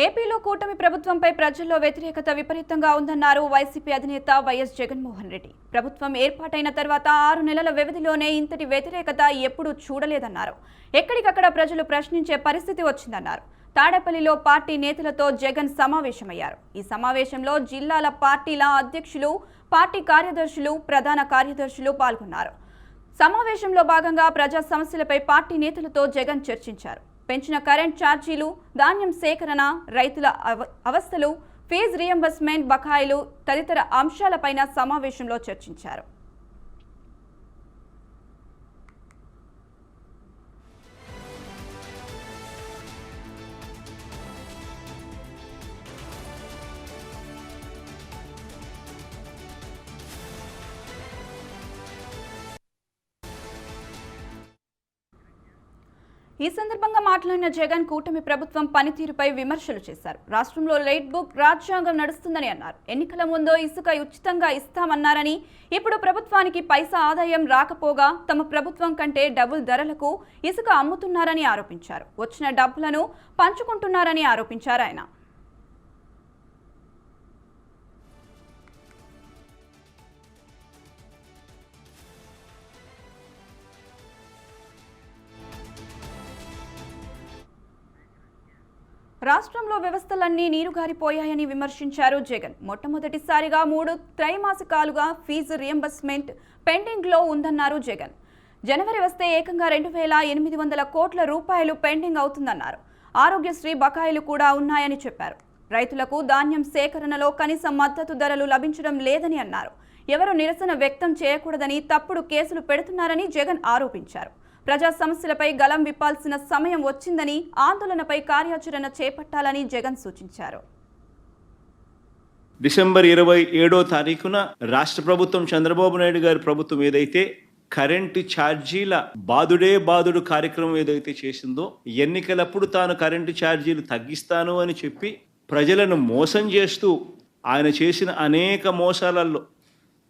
ఏపీలో కూటమి ప్రభుత్వంపై ప్రజల్లో వ్యతిరేకత విపరీతంగా ఉందన్నారు వైసీపీ అధినేత వైఎస్ జగన్మోహన్ రెడ్డి. ప్రభుత్వం ఏర్పాటైన తర్వాత 6 నెలల వ్యవధిలోనే ఇంతటి వ్యతిరేకత ఎప్పుడూ చూడలేదన్నారు. ఎక్కడికక్కడ ప్రజలు ప్రశ్నించే పరిస్థితి వచ్చిందన్నారు. తాడేపల్లిలో పార్టీ నేతలతో జగన్ సమావేశమయ్యారు. ఈ సమావేశంలో జిల్లాల పార్టీల అధ్యక్షులు, పార్టీ కార్యదర్శులు, ప్రధాన కార్యదర్శులు పాల్గొన్నారు. సమావేశంలో భాగంగా ప్రజా సమస్యలపై పార్టీ నేతలతో జగన్ చర్చించారు. పెంచిన కరెంట్ ఛార్జీలు, ధాన్యం సేకరణ, రైతుల అవస్థలు, ఫీజు రియంబర్స్మెంట్ బకాయిలు తదితర అంశాలపైన సమావేశంలో చర్చించారు. ఈ సందర్భంగా మాట్లాడిన జగన్ కూటమి ప్రభుత్వం పనితీరుపై విమర్శలు చేశారు. రాష్ట్రంలో రెడ్ బుక్ రాజ్యాంగం నడుస్తుందని అన్నారు. ఎన్నికల ముందు ఇసుక ఉచితంగా ఇస్తామన్నారని, ఇప్పుడు ప్రభుత్వానికి పైసా ఆదాయం రాకపోగా తమ ప్రభుత్వం కంటే డబుల్ ధరలకు ఇసుక అమ్ముతున్నారని ఆరోపించారు. వచ్చిన డబ్బులను పంచుకుంటున్నారని ఆరోపించారు ఆయన. రాష్ట్రంలో వ్యవస్థలన్నీ నీరుగారిపోయాయని విమర్శించారు జగన్. మొట్టమొదటిసారిగా 3 త్రైమాసికాలుగా ఫీజు రియంబర్స్మెంట్ పెండింగ్లో ఉందన్నారు జగన్. జనవరి వస్తే ఏకంగా 2,800 కోట్ల రూపాయలు పెండింగ్ అవుతుందన్నారు. ఆరోగ్యశ్రీ బకాయిలు కూడా ఉన్నాయని చెప్పారు. రైతులకు ధాన్యం సేకరణలో కనీస మద్దతు ధరలు లభించడం లేదని అన్నారు. ఎవరు నిరసన వ్యక్తం చేయకూడదని తప్పుడు కేసులు పెడుతున్నారని జగన్ ఆరోపించారు. ప్రజా సమస్యలపై గలం విప్పాల్సిన సమయం వచ్చిందని, ఆందోళనపై కార్యాచరణ చేపట్టాలని జగన్ సూచించారు. డిసెంబర్ 27వ తారీఖున రాష్ట్ర ప్రభుత్వం, చంద్రబాబు నాయుడు గారి ప్రభుత్వం ఏదైతే కరెంటు ఛార్జీల బాదుడు కార్యక్రమం ఏదైతే చేసిందో, ఎన్నికలప్పుడు తాను కరెంటు ఛార్జీలు తగ్గిస్తాను అని చెప్పి ప్రజలను మోసం చేస్తూ ఆయన చేసిన అనేక మోసాలలో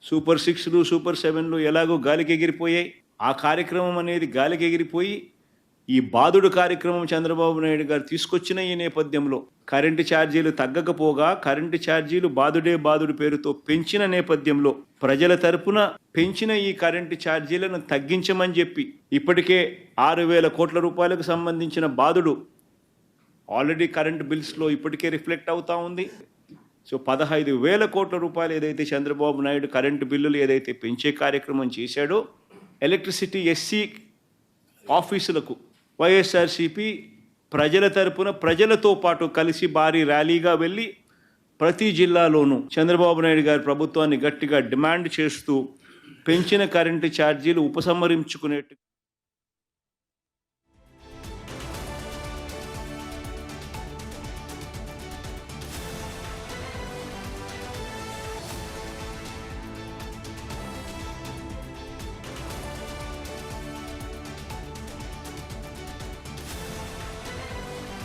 సూపర్ 6లు, సూపర్ 7లు ఎలాగో గాలికి ఎగిరిపోయాయి. ఆ కార్యక్రమం అనేది గాలికి ఎగిరిపోయి ఈ బాదుడు కార్యక్రమం చంద్రబాబు నాయుడు గారు తీసుకొచ్చిన ఈ నేపథ్యంలో కరెంటు ఛార్జీలు తగ్గకపోగా కరెంటు ఛార్జీలు బాదుడు పేరుతో పెంచిన నేపథ్యంలో ప్రజల తరపున పెంచిన ఈ కరెంటు ఛార్జీలను తగ్గించమని చెప్పి ఇప్పటికే 6,000 కోట్ల రూపాయలకు సంబంధించిన బాదుడు ఆల్రెడీ కరెంటు బిల్స్లో ఇప్పటికే రిఫ్లెక్ట్ అవుతా ఉంది. సో 15,000 కోట్ల రూపాయలు ఏదైతే చంద్రబాబు నాయుడు కరెంటు బిల్లులు ఏదైతే పెంచే కార్యక్రమం చేశాడో, ఎలక్ట్రిసిటీ ఎస్సీ ఆఫీసులకు వైఎస్ఆర్సీపీ ప్రజల తరపున ప్రజలతో పాటు కలిసి భారీ ర్యాలీగా వెళ్ళి ప్రతి జిల్లాలోనూ చంద్రబాబు నాయుడు గారి ప్రభుత్వాన్ని గట్టిగా డిమాండ్ చేస్తూ పెంచిన కరెంటు ఛార్జీలు ఉపసంహరించుకునేట్టు